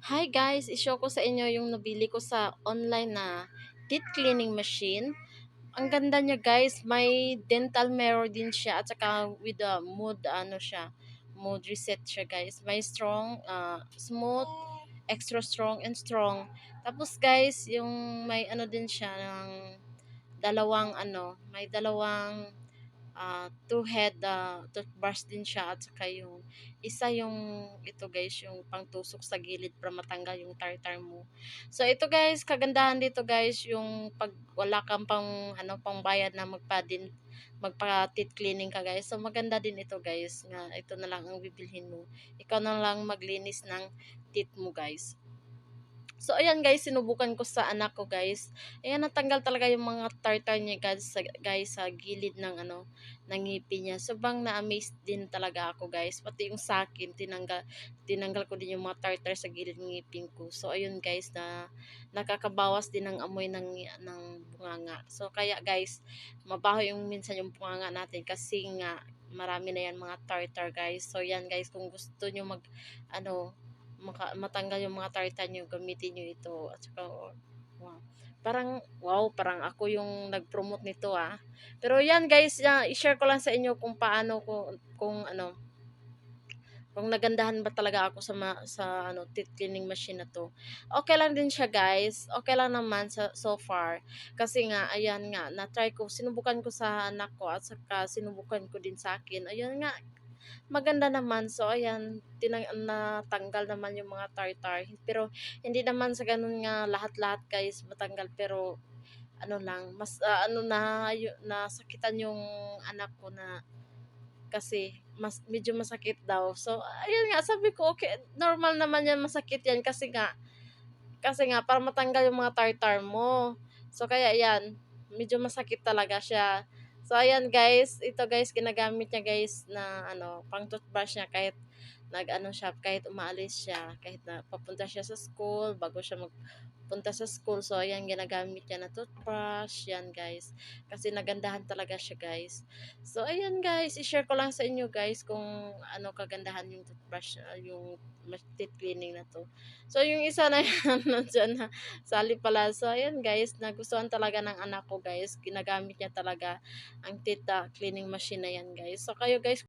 Hi guys, i-show ko sa inyo yung nabili ko sa online na teeth cleaning machine. Ang ganda niya guys, may dental mirror din siya at saka with a mood mood reset siya guys. May strong, smooth, extra strong and strong. Tapos guys, yung may ano din siya ng may dalawang two-head toothbrush din siya at saka yung isa yung ito guys yung pangtusok sa gilid para matanggal yung tartar mo. So ito guys, kagandahan dito guys yung pag wala kang pang bayad na magpa teeth cleaning ka guys. So maganda din ito guys nga ito na lang ang bibilhin mo. Ikaw na lang maglinis ng teeth mo guys. So, ayan guys, sinubukan ko sa anak ko guys. Ayan, natanggal talaga yung mga tartar niya guys, sa gilid ng ng ngipin niya. Sobrang na-amaze din talaga ako guys. Pati yung sa akin, tinanggal ko din yung mga tartar sa gilid ng ngipin ko. So, ayun guys, na nakakabawas din ng amoy ng bunganga. So, kaya guys, mabaho yung minsan yung bunganga natin kasi nga marami na yan mga tartar guys. So, yan guys, kung gusto nyo matanggal yung mga tartar nyo, gamitin nyo ito. At saka, wow. Parang ako yung nag-promote nito ah. Pero yan guys, i-share ko lang sa inyo kung paano kung nagandahan ba talaga ako sa teeth cleaning machine na to. Okay lang din siya guys. Okay lang naman so far. Kasi nga, ayan nga, na-try ko, sinubukan ko sa anak ko at saka sinubukan ko din sa akin. Ayan nga, maganda naman. So, ayan, natanggal naman yung mga tartar. Pero, hindi naman sa ganun nga lahat-lahat guys matanggal. Pero, ano lang, mas, nasakitan yung anak ko na kasi medyo masakit daw. So, ayun nga, sabi ko, okay, normal naman yan, masakit yan kasi nga para matanggal yung mga tartar mo. So kaya yan, medyo masakit talaga siya. So ayan guys, ito guys ginagamit niya guys na pang toothbrush niya kahit kahit umaalis siya, kahit na papunta siya sa school, bago siya magpunta sa school. So ayan ginagamit niya na toothbrush, yan guys. Kasi nagandahan talaga siya guys. So ayan guys, i-share ko lang sa inyo guys kung ano kagandahan yung toothbrush, yung teeth cleaning na to. So, yung isa na yan, nandyan na, sali pala. So, ayan guys, nagustuhan talaga ng anak ko guys. Ginagamit niya talaga ang teeth cleaning machine na yan guys. So, kayo guys,